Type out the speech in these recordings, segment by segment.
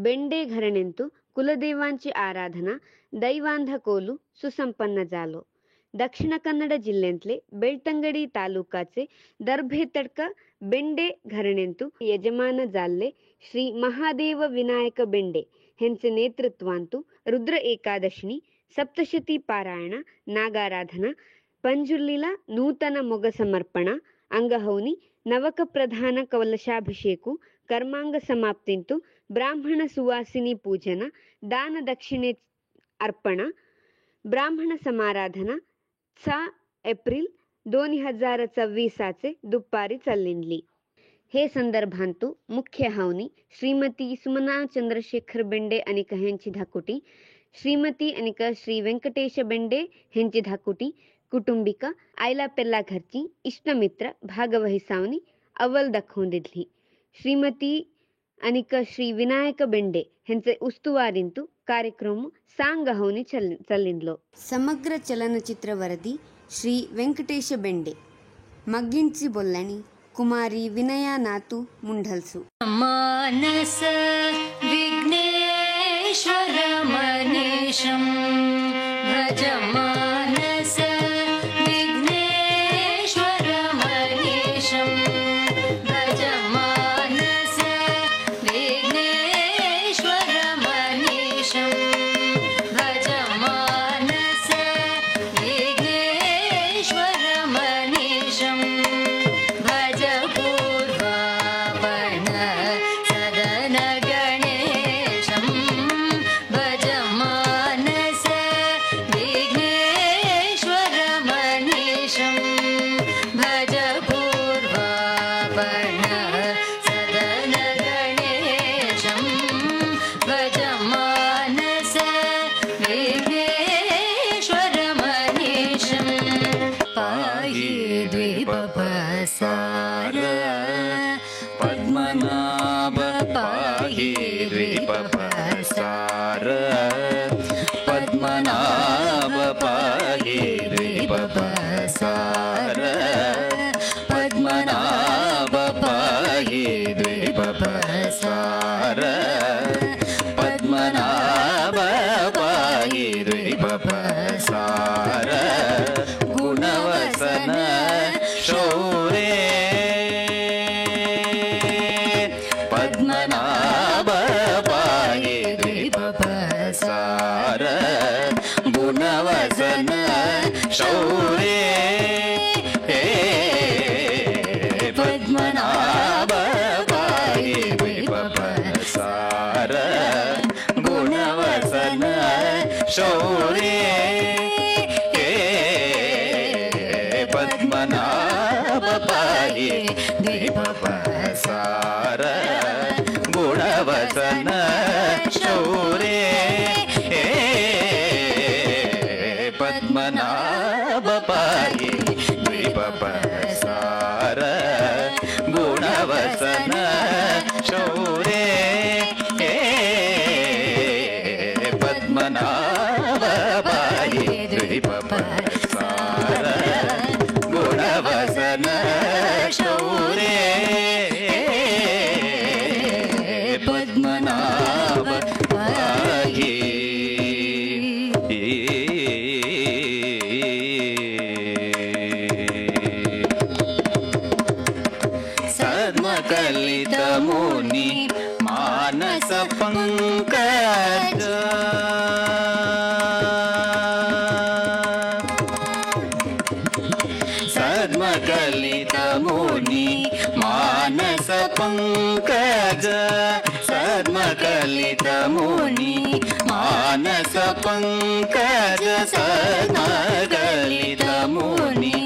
बेंडे घरणेंतु कुलदेवांची आराधना दैवांधकोलू सुसंपन्न जालो. दक्षिण कन्नड जिल्ह्यातले बेಳ್ತಂಗಡಿ तालुकाचे दर्भेतडक बेंडे घरणेंतु यजमान जाल्ले श्री महादेव विनायक बेंडे ह्यांचे नेतृत्वांतु रुद्र एकादशिनी सप्तशती पारायण नागाराधना पंजुर्लिला नूतन ಮೊಗ ಸಮರ್ಪಣ ಅಂಗಹೌನಿ ನವಕ ಪ್ರಧಾನ ಕಲಶಾಭಿಷೇಕು ಕರ್ಮಾಂಗ ಸಮಾಪ್ತಿಂತು ಬ್ರಾಹ್ಮಣ ಸುವಾಸಿನಿ पूजन दान दक्षिणे अर्पण ब्राह्मण समाराधना 6 एप्रिल 2024 दुपारी चालली. हे संदर्भांतू मुख्य हावनी श्रीमती सुमना चंद्रशेखर बेंडे अनिक ह्यांची धाकुटी, श्रीमती अनिक श्री व्यंकटेश बेंडे ह्यांची धाकुटी, कुटुंबिक आयला पेल्ला घरची इष्टमित्र भागवहिसावनी अव्वल दाखवून श्रीमती अनिक श्री विनायक बेंडे ह्यांचे उस्तुवारींतू कार्यक्रम सांगहवनी चलिंदलो. समग्र चलनचित्र वरदी श्री व्यंकटेश बेंडे, मग्गिंची बोल्लणी कुमारी विनया नातू मुंढलसु. मानस विघ्नेश्वर मनीषं भज मानस विघ्नेश्वर मनीषं भज मानस विघ्नेश्वर मनीषं भज मानस विघ्नेश्वर मनीषं भज पूर्वापण सदन गणेशं भज मानस विघ्नेश्वर मनीषं भज पूर्वापण सदन गणेशं भज मानस विघ्नेश्वर मनीषं पाहि द्विपसार पद्मनाभ पाहि द्विपसार पद्मनाभ पाहि द्विपसार पद्मनाभ पाहि द्विपसार पद्मनाभ पाहि द्विपसार गुणवसन शौरे पद्मनाभ पाहि द्विपसार गुणवसन शौरे पद्मनाभ पाहि द्विपसार गुणवसन शौरे पद्मनाभ पाहि द्विपसार गुणवसन शौरे पद्मनाभ पाहि द्विपसार गुणवसन शौरे पद्मनाभ पाहि द्विपसार गुणवसन शौरे पद्मनाभ पाहि सद्मकलित मुनि मानस पंकज सद्मकलित मुनि मानस पंकज सद्मकलित मुनि मानस पंकज सद्मकलित मुनि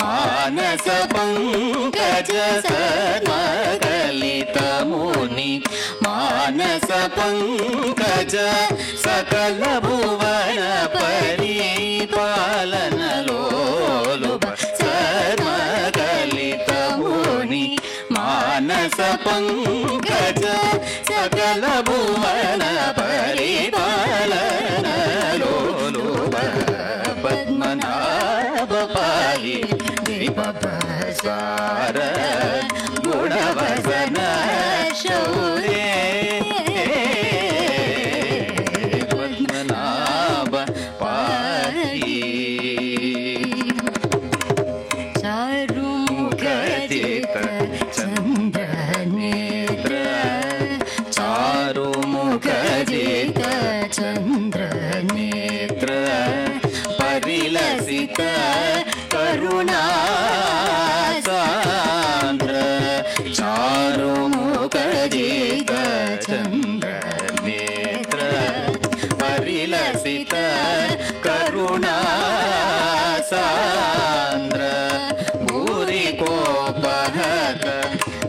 मानस पंकज सद्मकलित मुनि मानस पंकज सकल भुवन परिपालन लोलुप सद्मकलित मुनि मानस पंकज सकल भुवन परिपालन लोलुप पद्मनाभ पाहि द्विपसार गुणवसन शौरे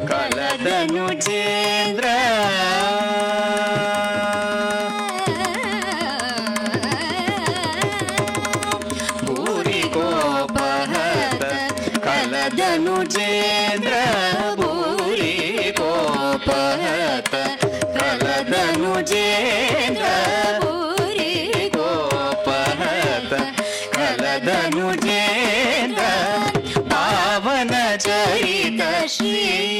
ಕಲದನುಜೇಂದ್ರ ಭೂರಿಕೋಪಹತ ಕಲದನುಜೇಂದ್ರ ಭೂರಿಕೋಪಹತ ಕಲದನುಜೇಂದ್ರ ಭೂರಿಕೋಪಹತ ಕಲದನುಜೇಂದ್ರ ಪಾವನ ಚರಿತ ಶ್ರೀರಾಮಚಂದ್ರ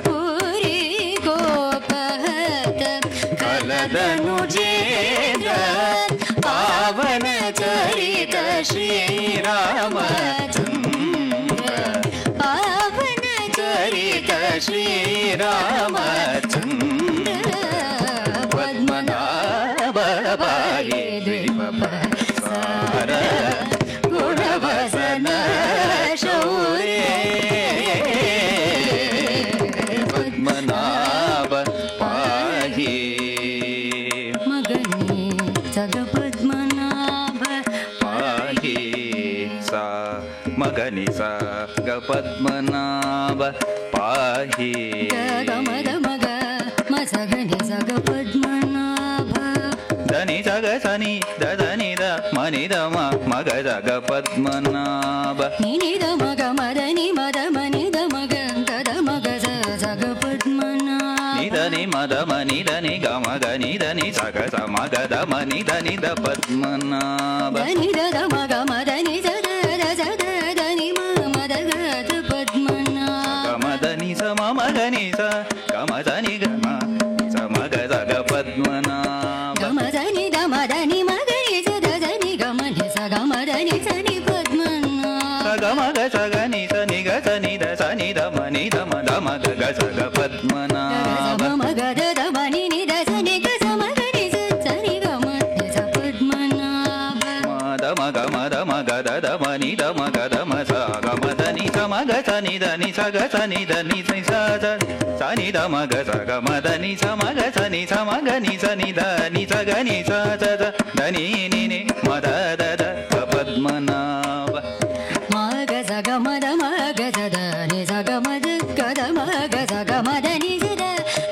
ಭೂರಿಕೋಪಹತ ಕಲದನುಜೇಂದ್ರ ಪಾವನ ಚರಿತ ಶ್ರೀರಾಮಚಂದ್ರ ಪಾವನ ಚರಿತ ಶ್ರೀರಾಮಚಂದ್ರ ಪದ್ಮನಾಭ ಬಾಯಿ ದ್ವಿಪ ಸಾರ ಗುಣವಸನ ಶೌರ್ಯ ಪದ್ಮನಾಭ ಪಾಹಿ ಮಗನೇ ಸಗ ಪದ್ಮನಾಭ ಪಾಹಿ ಸಾ ಮಗನಿ ಸ ಗ ಪದ್ಮನಾಭ ಪಾಹಿ ಮಗ ಮಗ ಮಸಗನಿ ಸಗ ಪದ್ಮನಾಭ ಧನಿ ಸಗ ಸನಿ ಧನಿ ದ ಮನಿ ದ ಮಗ ಸಗ ಪದ್ಮನಾಭ ನಿನಿದ ಮಗ ಮದನಿ ಮದ ಮನಿದ ಮಗ ಗದ ಮಗ ಸಗ ಪದ್ಮನಾಭ ನಿಧನಿ ಮದ ಮನಿ ಧನಿ ಗ ಮಗ ನಿಧನಿ ಸಗ ಸ ಮಗ the money Dhani the Padmanabha ಧನಿದ ಮಗ ಮದನಿ ಸದ ಸದ ಧನಿ ಮದ ಗದ ಪದ್ಮನಾಭ ಗಮದನಿ ಸ ಮಗನಿ ಸ ಗಮದನಿ ಗಮ ಸ ಮಗ ಸಗ ಪದ್ಮನಾಭ ಗಮದನಿ ದ ಮದನಿ ಮಗನಿ ಸದ ಧನಿ ಗಮನಿ ಸ ಗಮದನಿ ಸನಿ ಪದ್ಮನಾಭ ಸ ಗ ಮಗ ಸ ಗ ನಿ ಸ ನಿ ಗ ಸ ನಿ ದ ಸ ನಿ ದ ಮ ನಿ ದ ಮ ದ ಮ ಗ ಗ ಸ ಗ ಪದ್ಮನಾಭ ಮಗ ದ ಮನಿ ನಿ ದ ಸನಿ ಗ ಸ ಮಗನಿ ಸನಿ ಗಮನಿ ಸ ಪದ್ಮನಾಭ ಮ ದ ಮ ಗ ಮ ದ ಮ ಗ ದ ದ ಮ ನಿ ದ ಮ ಗ ದ ಮ ಸ ಗ ಮ ದ ನಿ ಸ ಮ ಗ ಸ ನಿ ದ ನಿ ಸ ಗ ಸ ನಿ ದ ನಿ ಸ ಸ ನಿ ದ ಮ ಗ ಸ ಗ ಮ ದ ನಿ ಸ ಮ ಗ ಸ ನಿ ಸ ಮ ಗ ನಿ ಸ ನಿ ದ ನಿ ಸ ಗ ನಿ ಸ ಸ ದ ನಿ ನಿ ನಿ ಮ ದ ದ ದ ಗ ಪದ್ಮನಾಭ ಮಗ ಸಗ ಮದ ಮಗ ಸದ ನಿ ಸಗ ಮದ ಗದ ಮಗ ಸಗ ಮದ ನಿ ಸದ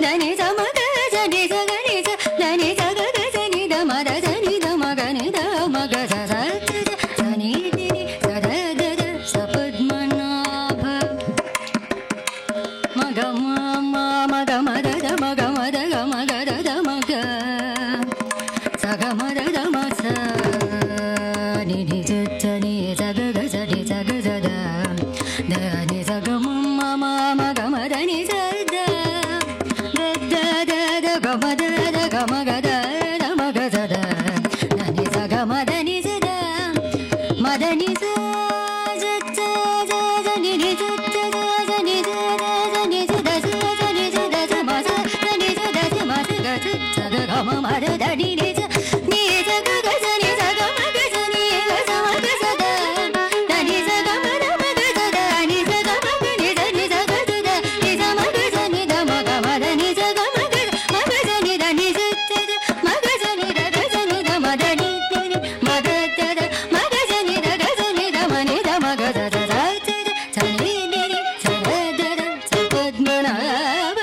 ಧನಿ ಸ ಮಗ ಸನಿ ಸಗ ನಿ ಸ ಧನಿ ಸಗ ಗ ಸನಿ ದ ಮದ ಸನಿ ದ ಮಗ ನಿ ದ ಮಗ ಸ ಸ ಸನಿ ನಿ ಸದ ದ ದ ಸ ಪದ್ಮನಾಭ ಮಗ ಮಗ ಮದ ದ ಮಗ ಮದ ಗ ಮಗ ದ ದ ಮಗ ಸಗ ಮದ ದ ಮ ಸ ನಿ ನಿ ಸ ಸ ನಿ ಸಗ ಗ ಸ ನಿ ಸಗ ಸ ದ ದ ನಿ ಸಗ ಮ ಮ ಗ ಮ ದ ನಿ ಸ ದ ದ ದ ದ ಗ ಮ ದ ದ ಗ ಮ ಗ ದ ದ ಮ ಗ ಸ ದ ದ ನಿ ಸ ಗ ಮ ದ ನಿ ಸ ದ ಮ ದ ನಿ ಸ ಸ ಸ ಸ ಸ ನಿ ನಿ ಸ ಸ ಸ ನಿ ಸ ದ ಸ ನಿ ಸ ದ ಸ ಸ ನಿ ಸ ದ ಸ ಮ ಸ ಸ ನಿ ಸ ದ ಸ ಮ ಸ ಗ ಸ ಸ ಗ ಗ ಮ ಮ ದ ದ ನಿ ನಿ ಸ ನಿ ಸ ಗ ಗ ಸ ನಿ ಸ ಗ ಮ ಗ ಸ ನಿ ಗ ಸ ಮ ಗ ಸ ದ ದ ನಿ ಸ ಗ ಮ ದ ಮ ಗ ಸ ದ ನಿ ಸ ಗ ಮ ಗ ನಿ ಸ ನಿ ಸ ಗ ಸ ದ ನಿ ಸ ಮ ಗ ಸ ನಿ ದ ಮ ಗ ಮ ದ ನಿ ಸ ಗ ಮ ಗ ಸ ನಿ ದ ನಿ ಸ ಸ ದ ಮ ಗ ಸ ನಿ ದ ಗ ಸ ನಿ ದ ಮ ದ ನಿ ದ ನಿ ಮ ದ ದ ದ ಮ ಗ ಸ ನಿ ದ ಗ ಸ ನಿ ದ ಮ ನಿ ದ ಮ ಗ ಸ ದ ಸ ಸ ದ ಸ ನಿ ನಿ ನಿ ಸ ದ ದ ದ ಸ ಪದ್ಮನಾಭ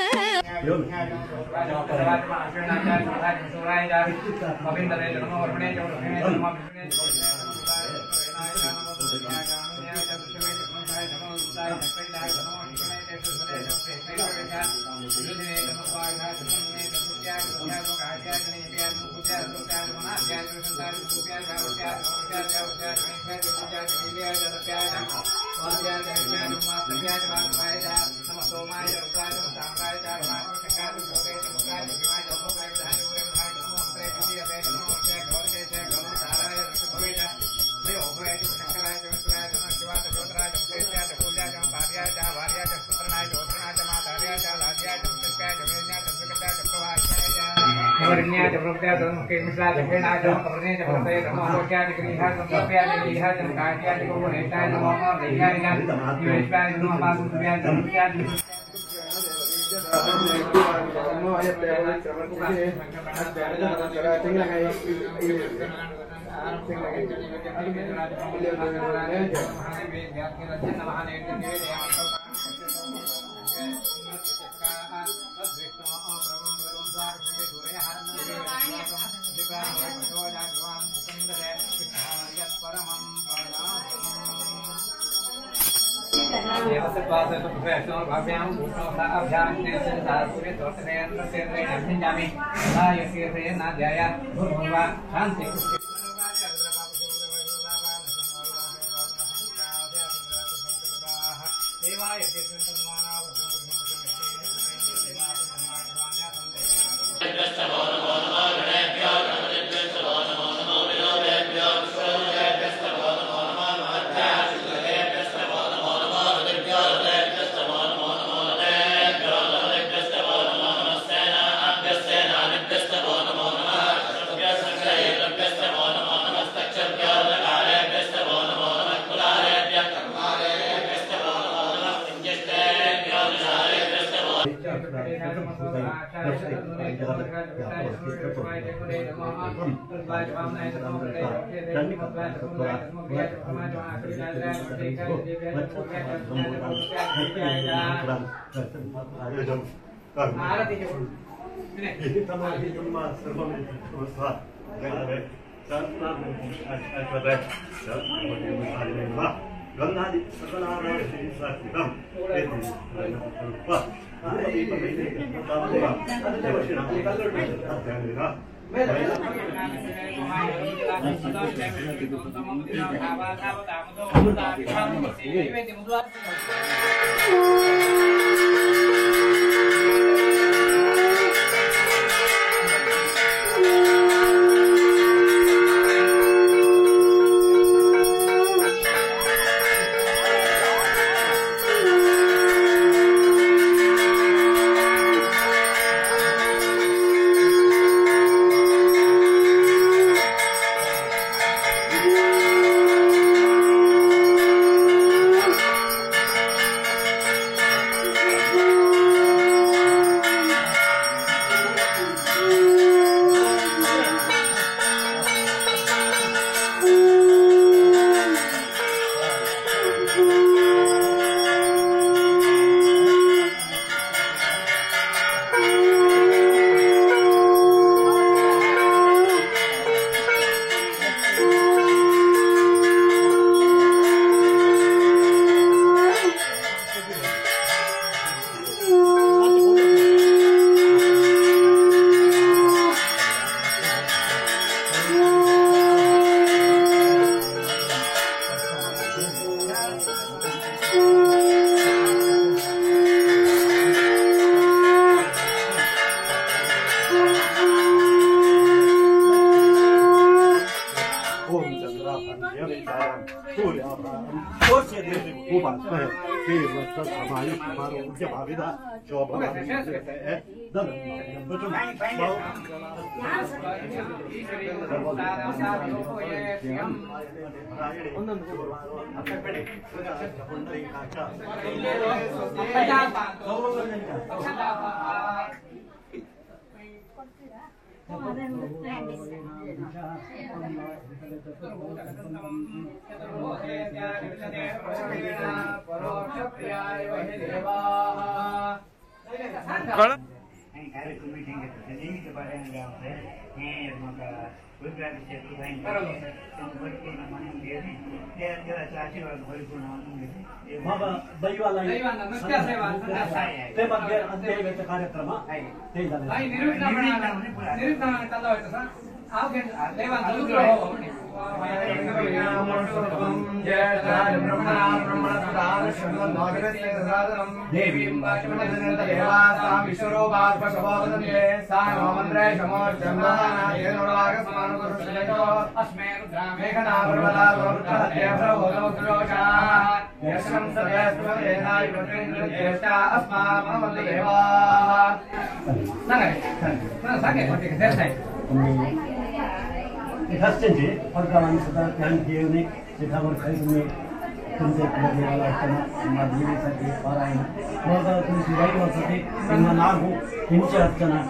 देवीसाठी पारायण मग तुमची रविवारसाठी त्यांना नागू त्यांची अर्चना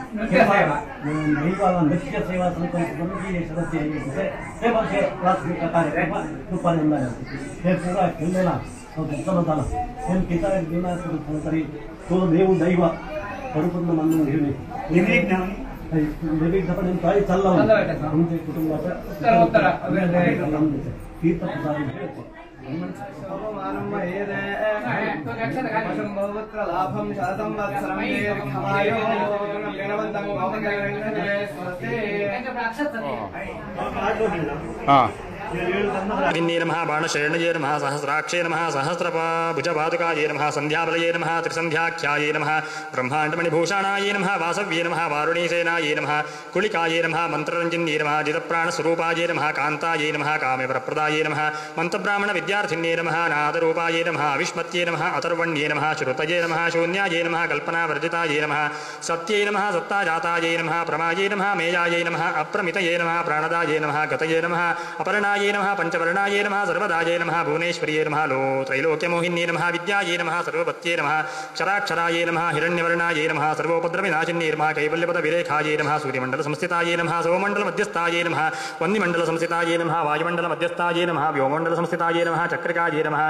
महिपाला नृत्य सेवा संकल्प समिती सदस्य हे पण हे प्राथमिक कार्यक्रम दुपारी हे पुरा खेळलेला चालत आला हे किती दिवस तरी तो देव दैव परिपूर्ण मानून घेऊन नैवेद्य पण काही चालला तुमच्या कुटुंबाचा नमः बाणशरणये नमः सहस्राक्षे नमः सहस्रभुजपादुकायै नमः संध्याबलये नमः त्रिसन्ध्याख्यायै नमः ब्रह्माण्डमणिभूषणायै नमः वासव्ये नमः वारुणीसेनायै नमः कुलिकायै नमः मन्त्ररञ्जन्ये नमः जितप्राणस्वरूपायै नमः कान्तायै नमः कामेवरप्रदायै नमः मन्त्रब्राह्मणविद्यार्थिन्ये नमः नादरूपायै नमः अविष्मत्यै नमः अतर्वण्ये नमः श्रुतये नमः शून्यायै नमः कल्पनावर्जितायै नमः सत्यै नमः सत्ताजातायै नमः प्रमायै नमः मेयायै नमः अप्रमितये नमः प्राणदायै नमः गतये नमः अपर्णायै नमः पंचवर्णायै नमः सर्वदायै नमः भुवनेश्वर्यै नमः त्रैलोक्यमोहिन्यै नमः विद्यायै नमः सर्वपत्यै नमः क्षराक्षरायै नमः हिरण्यवर्णायै नमः सर्वोपद्रविनाशिन्यै नमः कैवल्यपदविरेखायै नमः सूर्यमण्डलसंस्थितायै नमः सौमण्डलमध्यस्थायै नमः वह्निमण्डलसंस्थितायै नमः वायुमण्डलमध्यस्थायै नमः व्योमण्डलसंस्थितायै नमः चक्रिकायै नमः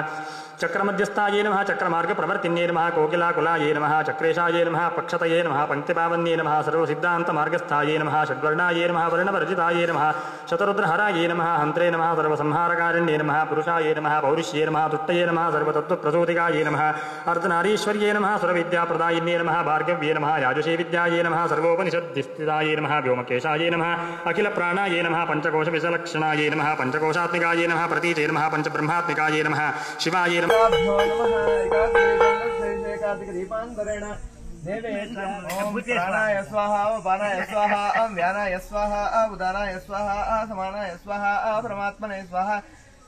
चक्रमध्यस्थायै नमः चक्रमार्गप्रवर्तिन्यै नमः कोकिलाकुलायै नमः चक्रेशायै नमः पक्षतये नमः पङ्क्तिपावन्यै नमः सर्वसिद्धान्तमार्गस्थायै नमः षड्वर्णायै नमः वर्णवर्जितायै नमः शतरुद्रहरायै नमः हन्त्रे नमः सर्वसंहारकारिण्ये नमः पुरुषायै नमः पौरुष्ये नमः तुष्टये नमः सर्वतत्त्वप्रसूतिकायै नमः अर्धनारीश्वर्ये नमः सुरविद्याप्रदायिन्ये नमः भार्गव्ये नमः याजुषे विद्यायै नमः सर्वोपनिषद्धिस्थितायै नमः व्योमकेशायै नमः अखिलप्राणायै नमः पञ्चकोशविषलक्षणायै नमः पञ्चकोशात्मिकायै नमः प्रतीचे नमः पञ्चब्रह्मात्मिकायै नमः शिवायै नमः प्राणाय स्वाहा पानाय स्वाहा व्यानाय स्वाहा उदानाय स्वाहा समानाय स्वाहा परमात्मने स्वाहा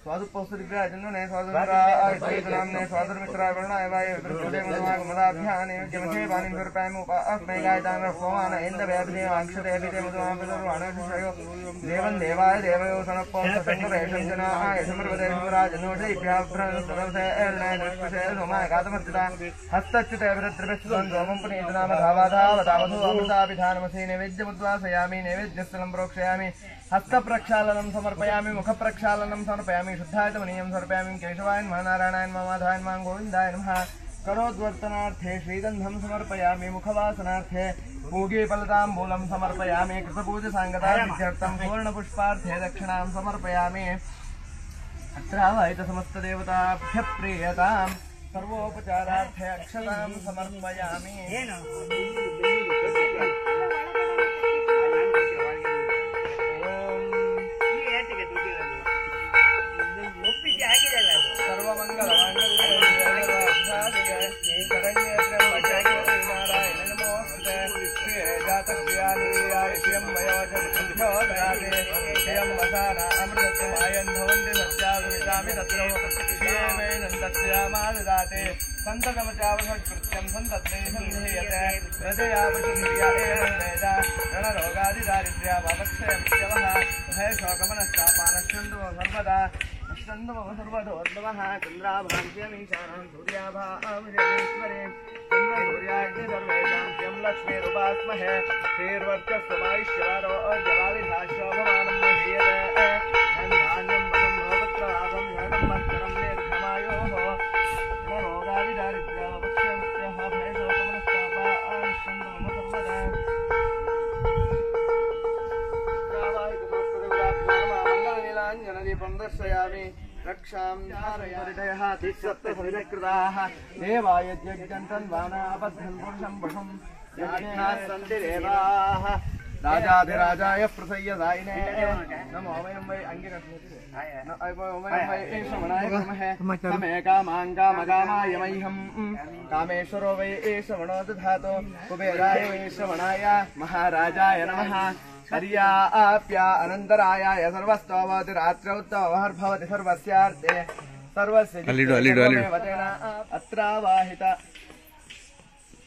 स्वादुपोस्तुरिग्राजन्ने स्वादुराजनाम्ने स्वादुर्मित्राय वर्णाय वाय विद्रुदे मधुमागमदाभ्याने किमथे पानिं सर्पायम उपास्मै गायतान सोमान इन्द्रव्याधिने अक्षरे अभिते मधुमापदर्वाणशयो देवं देवाय देवयो सनप्पोस्तसङ्गवेशञ्जनाय समर्वदे समराजनोषैभ्याभ्रं सरवसे एर्णाय दृष्पसे सोमाय गातमर्जिता हस्तच्युते विरद्रभिस्वं सोमं पुनीतनाम धावाधावतावधो अमृताभिधानमसि नैवेद्यमुद्वासयामि नैवेद्यस्थलं प्रोक्षयामि हस्तप्रक्षालनं समर्पयामि मुखप्रक्षालनं समर्पयामि शुद्धायतमनीयं समर्पयामि केशवाय नमः नारायणाय नमः माधवाय नमः गोविन्दाय नमः करोद्वर्तनार्थे श्रीगन्धं समर्पयामि मुखवासनार्थे पूगीफलताम्बूलं समर्पयामि कृतपूजसाङ्गतार्थं सुवर्णपुष्पार्थे दक्षिणां समर्पयामि अत्रावहित समस्तदेवताभ्यः प्रीयतां सर्वोपचारार्थे अक्षतां समर्पयामि संततमचावषट्कृत्यं संतत्ते संधीयते हृदयावशुद्धिया एवं वेद रणरोगादिदारिद्र्यावक्षयमित्यवः भयशोकमनस्तापानश्चन्दो सर्वदा अष्टन्दमः सर्वदोर्दमः चन्द्राभाग्यमीशानं सूर्याभामिरेश्वरे चन्द्रसूर्याग्नि सर्वेषां यं लक्ष्मीरुपास्महे श्रीर्वर्चस्वमायुष्यवारो जलाविधाशोभमानं महीयते धन्धान्यं वदं भवत्प्रलाभं ह्यतं मत्करं दीर्घमायोः रोगादिदारिद्र्यावक्षयमित्यः भयशोकमनस्तापानश्चन्दमः सर्वदा मंगलनीलाञ्जनदीपं दर्शयामि रक्षां धारयारिदयः तिस्सप्तसविधकृताः देवायज्ञन्तन्वानापद्धन् पुरुषं पशुं यज्ञाः सन्ति देवाः राजाधिराजाय प्रसय्यदायिने नमो वयं वै श्रवणाय नमः समे कामाङ्गामगामाय मह्यं कामेश्वरो वै श्रवणो दधातु कुबेराय वै श्रवणाय महाराजाय नमः हर्याप्या अनन्तरायाय सर्वस्तोभवति रात्रौ तोहर्भवति सर्वस्यार्थे सर्वस्य वतेन अत्रावाहित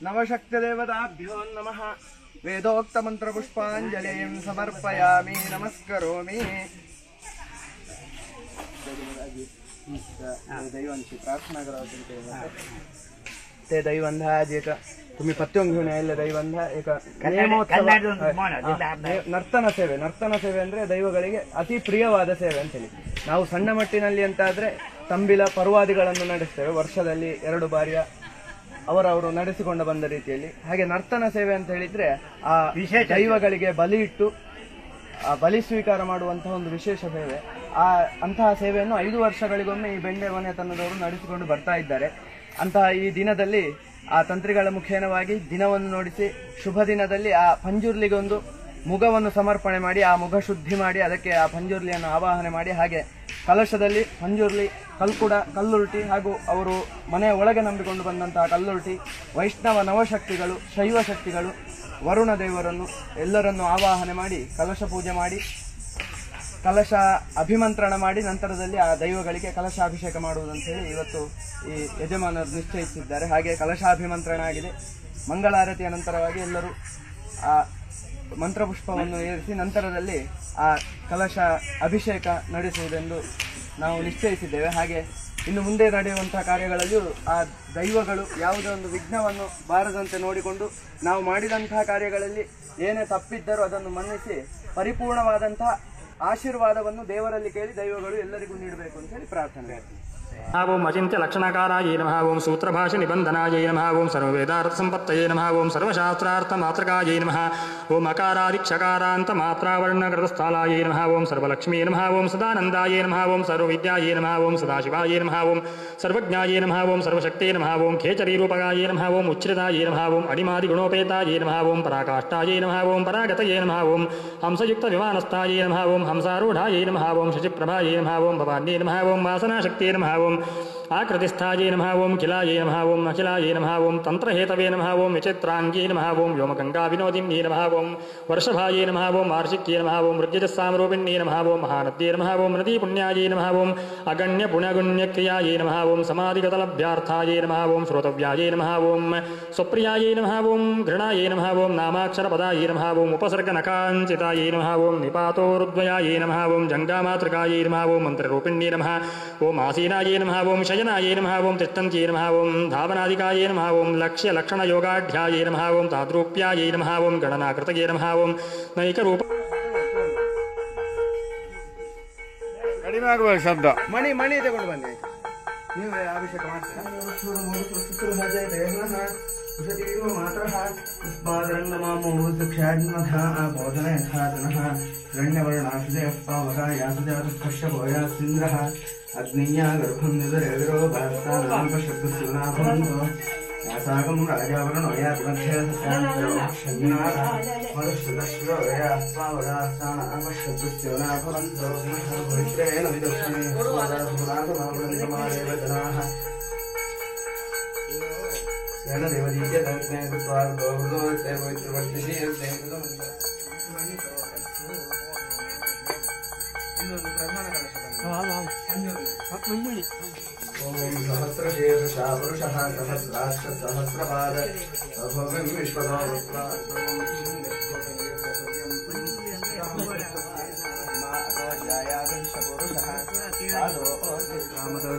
नवशक्तिदेवताभ्यो नमः वेदोक्तमन्त्रपुष्पाञ्जलिं समर्पयामि नमस्करोमि दैवांची प्रार्थना करावं ते दैवंधा जे का तुम्ही पत्योंग घेऊन यायला दैवंಧ एक ನರ್ತನ ಸೇವೆ ಅಂದ್ರೆ ದೈವಗಳಿಗೆ ಅತಿ ಪ್ರಿಯವಾದ ಸೇವೆ ಅಂತ ಹೇಳಿ. ನಾವು ಸಣ್ಣ ಮಟ್ಟಿನಲ್ಲಿ ಅಂತ ಆದ್ರೆ ತಂಬಿಲ ಪರ್ವಾದಿಗಳನ್ನು ನಡೆಸ್ತೇವೆ, ವರ್ಷದಲ್ಲಿ 2 ಬಾರಿಯ ಅವರವರು ನಡೆಸಿಕೊಂಡು ಬಂದ ರೀತಿಯಲ್ಲಿ. ಹಾಗೆ ನರ್ತನ ಸೇವೆ ಅಂತ ಹೇಳಿದ್ರೆ ಆ ದೈವಗಳಿಗೆ ಬಲಿ ಇಟ್ಟು ಆ ಬಲಿ ಸ್ವೀಕಾರ ಮಾಡುವಂತಹ ಒಂದು ವಿಶೇಷ ಸೇವೆ. ಅಂತಹ ಸೇವೆಯನ್ನು 5 ವರ್ಷಗಳಿಗೊಮ್ಮೆ ಈ ಬೆಂಡೆ ಮನೆತನದವರು ನಡೆಸಿಕೊಂಡು ಬರ್ತಾ ಇದ್ದಾರೆ. ಅಂತಹ ಈ ದಿನದಲ್ಲಿ ಆ ತಂತ್ರಿಗಳ ಮುಖೇನವಾಗಿ ದಿನವನ್ನು ನೋಡಿಸಿ ಶುಭ ದಿನದಲ್ಲಿ ಆ ಪಂಜುರ್ಲಿಗೊಂದು ಮುಗವನ್ನು ಸಮರ್ಪಣೆ ಮಾಡಿ ಆ ಮುಗ ಶುದ್ಧಿ ಮಾಡಿ ಅದಕ್ಕೆ ಆ ಪಂಜುರ್ಲಿಯನ್ನು ಆವಾಹನೆ ಮಾಡಿ, ಹಾಗೆ ಕಲಶದಲ್ಲಿ ಪಂಜುರ್ಲಿ, ಕಲ್ಕುಡ, ಕಲ್ಲುರುಟಿ ಹಾಗೂ ಅವರು ಮನೆಯ ಒಳಗೆ ನಂಬಿಕೊಂಡು ಬಂದಂತಹ ಕಲ್ಲುರುಟಿ, ವೈಷ್ಣವ ನವಶಕ್ತಿಗಳು, ಶೈವ ಶಕ್ತಿಗಳು, ವರುಣ ದೇವರನ್ನು ಎಲ್ಲರನ್ನು ಆವಾಹನೆ ಮಾಡಿ ಕಲಶ ಪೂಜೆ ಮಾಡಿ ಕಲಶ ಅಭಿಮಂತ್ರಣ ಮಾಡಿ ನಂತರದಲ್ಲಿ ಆ ದೈವಗಳಿಗೆ ಕಲಶಾಭಿಷೇಕ ಮಾಡುವುದಂತೇಳಿ ಇವತ್ತು ಈ ಯಜಮಾನರು ನಿಶ್ಚಯಿಸಿದ್ದಾರೆ. ಹಾಗೆ ಕಲಶಾಭಿಮಂತ್ರಣ ಆಗಿದೆ. ಮಂಗಳಾರತಿಯ ನಂತರವಾಗಿ ಎಲ್ಲರೂ ಆ ಮಂತ್ರಪುಷ್ಪವನ್ನು ಏರಿಸಿ ನಂತರದಲ್ಲಿ ಆ ಕಲಶ ಅಭಿಷೇಕ ನಡೆಸುವುದೆಂದು ನಾವು ನಿಶ್ಚಯಿಸಿದ್ದೇವೆ. ಹಾಗೆ ಇನ್ನು ಮುಂದೆ ನಡೆಯುವಂತಹ ಕಾರ್ಯಗಳಲ್ಲಿಯೂ ಆ ದೈವಗಳು ಯಾವುದೇ ಒಂದು ವಿಘ್ನವನ್ನು ಬಾರದಂತೆ ನೋಡಿಕೊಂಡು ನಾವು ಮಾಡಿದಂತಹ ಕಾರ್ಯಗಳಲ್ಲಿ ಏನೇ ತಪ್ಪಿದ್ದರೂ ಅದನ್ನು ಮನ್ನಿಸಿ ಪರಿಪೂರ್ಣವಾದಂತಹ ಆಶೀರ್ವಾದವನ್ನು ದೇವರಲ್ಲಿ ಕೇಳಿ ದೈವಗಳು ಎಲ್ಲರಿಗೂ ನೀಡಬೇಕು ಅಂತ ಹೇಳಿ ಪ್ರಾರ್ಥನೆ. ಓಂ ಅಚಿಂತ್ಯ ಲಕ್ಷಣಕಾರಾಯ ನಮಃ. ಓಂ ಸೂತ್ರಭಾಷೆ ನಿಬಂಧನಾಯ ನಮಃ. ಓಂ ಸರ್ವವೇದಾರ್ಥ ಸಂಪತ್ತಯೇ ನಮಃ. ಓಂ ಸರ್ವಶಾಸ್ತ್ರಾರ್ಥ ಮಾತ್ರಕಾಯ ನಮಃ. ಓಂ ಅಕಾರಾದಿಕ್ಷಕಾರಾಂತ ಮಾತ್ರಾವರ್ಣಕೃತಸ್ಥಾಲಾಯ ನಮಃ. ಓಂ ಸರ್ವಲಕ್ಷ್ಮೀ ನಮಃ. ಓಂ ಸದಾನಂದಾಯ ನಮಃ. ಓಂ ಸರ್ವವಿದ್ಯಾಯ ನಮಃ. ಓಂ ಸದಾಶಿವಾಯ ನಮಃ. ಓಂ ಸರ್ವಜ್ಞಾಯ ನಮಃ. ಓಂ ಸರ್ವಶಕ್ತೇ ನಮಃ. ಓಂ ಖೇಚರೀರೂಪಗಾಯ ನಮಃ. ಓಂ ಉಚ್ಛ್ರಿತಾಯ ನಮಃ. ಓಂ ಅಡಿಮಾದಿಗುಣೋಪೇತಾಯ ನಮಃ. ಓಂ ಪರಾಕಾಷ್ಠಾಯ ನಮಃ. ಓಂ ಪರಾಗತಯೇ ನಮಃ. ಓಂ ಹಂಸಯುಕ್ತ ವಿಮಾನಸ್ಥಾಯ ನಮಃ. ಓಂ ಹಂಸಾರೂಢಾಯ ನಮಃ. ಓಂ ಶಚಿಪ್ರಭಾಯ ನಮಃ. ಓಂ ಭವಾನ್ಯೇ ನಮಃ. ಓಂ ವಾಸನಾಶಕ್ತಿಯೇ ನಮಃ. ಓಂ ಆಕೃತಿಸ್ಥಾಯೇ ನಮಃ. ಓಂ ಕಿಲಾಯೇ ನಮಃ. ಓಂ ಅಖಿಲಾಯೇ ನಮಃ. ಓಂ ತಂತ್ರಹೇತವೇ ನಮಃ. ಓಂ ವಿಚಿತ್ರಾಂಗೀ ನಮಃ. ಓಂ ವ್ಯೋಮಗಂಗಾ ವಿನೋದಿನ್ಯೇ ನಮಃ. ಓಂ ವರ್ಷಭಾಯೇ ನಮಃ. ಓಂ ವಾರ್ಷಿಕ್ಯೇ ನಮಃ. ಓಂ ಋಗ್ಯಜಸ್ಸಾಮರೂಪಿಣ್ಯೇ ನಮಃ. ಓಂ ಮಹಾನದ್ಯೇ ನಮಃ. ಓಂ ನದೀ ಪುಣ್ಯಾಯೇ ನಮಃ. ಓಂ ಅಗಣ್ಯ ಪುಣ್ಯಗುಣ್ಯಕ್ರಿಯಾಯೇ ನಮಃ. ಓಂ ಸಮಾಧಿಗತಲಭ್ಯಾರ್ಥಾಯೇ ನಮಃ. ಓಂ ಶ್ರೋತವ್ಯಾಯೇ ನಮಃ. ಓಂ ಸ್ವಪ್ರಿಯಾಯೇ ನಮಃ. ಓಂ ಘೃಣಾಯೇ ನಮಃ. ಓಂ ನಾಮಾಕ್ಷರಪದಾಯೇ ನಮಃ. ಓಂ ಉಪಸರ್ಗನಕಾಂಚಿತಾಯೇ ನಮಃ. ಓಂ ನಿಪಾತೋರುದ್ವಯಾಯೇ ನಮಃ. ಓಂ ಜಂಗಾಮಾತೃಕಾಯೇ ನಮಃ. ಓಂ ಮಂತ್ರರೂಪಿಣ್ಯೇ ನಮಃ. ಓಂ ಆಸೀನಾಯೇ ನಮಃ. ಓಂ ಶಯನಾಯೇ ನಮಃ. ಓಂ ತಿಷ್ಟಂತ್ಯೇ ನಮಃ. ಓಂ ಧಾವನಾದಿಕಾಯೇ ನಮಃ. ಓಂ ಲಕ್ಷ್ಯ ಲಕ್ಷಣ ಯೋಗಾಢ್ಯಾಯೇ ನಮಃ. ಓಂ ತಾದ್ರೂಪ್ಯಾಯೇ ನಮಃ. ಓಂ ಗಣನಾಕೃತಯೇ ನಮಃ. ಓಂ ನೈಕರೂಪ ಕಡಿಮೆ ಆಗಬೇಕು ಶಬ್ದ. ಮಣಿ ತಗೊಂಡು ಬನ್ನಿ. ನೀವೇ ಅಭಿಷೇಕ ಮಾಡ್ತೀರಾ? ಅಗ್ನಿಯ ಗರ್ಭಂ ನಿದರೇರೋ ಭಾಸ್ತಾನಾಂಪಶಬ್ದಸ್ಯೂನಾಭವಂತೋ ಯಾಸಾಗಂ ರಾಜಾವರಣೋ ಯಾತ್ಮಧ್ಯೇಶನ್ಯಾಥ ಮರುಶ್ರುತಶ್ರೋಯಾಸ್ವಾವರಾಸ್ತಾನಾಂಪಶಬ್ದಸ್ಯೂನಾಭವಂತೋ ಪವಿತ್ರೇಣ ವಿದಕ್ಷಣೇ ಸುನಾಥಮಾವೃಂದಮಾದೇವ ಜನಾಃ ಸ್ವೇನ ದೇವದೀಯ ದರ್ಶನೇ ಕೃತ್ವಾರ್ಧೋ ಹೃದೋತೆ ಪವಿತ್ರವರ್ತಿಷಿ ಇನ್ನೊಂದು ಪ್ರಧಾನ ಕಲಶ ಓಂ ಸಹಸ್ರಶೇಷ ಪುರುಷಃ ಸಹಸ್ರಾಕ್ಷ ಸಹಸ್ರಪಾದ ಭವ್ಯಂ ವಿಶ್ವದೋ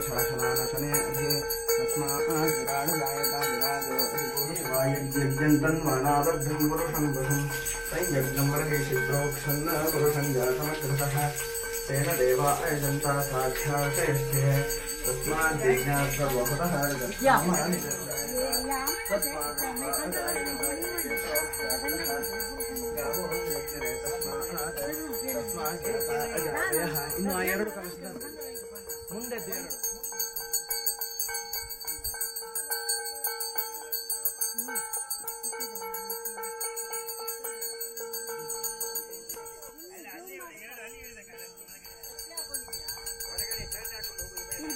ಶಾಸನಾನಶನೇ ಅಧೇ ತಸ್ಮಾತ್ ವಿರಾಡ್ ಜಾಯತಾ ವಿರಾಜೋ ಯಜ್ಞಂತನ್ಮಾನಾಬದ್ಧಂ ಪುರುಷಂ ಬಹುಂ ಸಂಯಜ್ಞಂ ಮಹೇಶಿ ಪ್ರೋಕ್ಷನ್ನ ಪುರುಷಂ ಜಾತಮಕೃತಃ तेन देवा अयजन्ता साक्षात् तस्मात् जिज्ञासा सर्वभूतः ಇನ್ನು ಆ 2 ಕಲಶದ ಮುಂದೆ ದೇವರು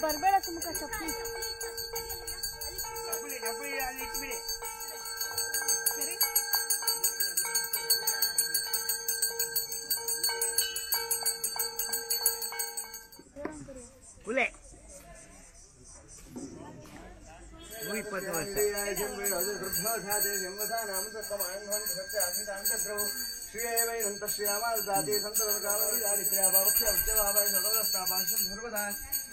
ಬರಬೇಡ ಸುಮಕ ಚಪ್ಪಲಿ ಸರಿ ಕುಲೆ 20 ವರ್ಷ ಶ್ರೀ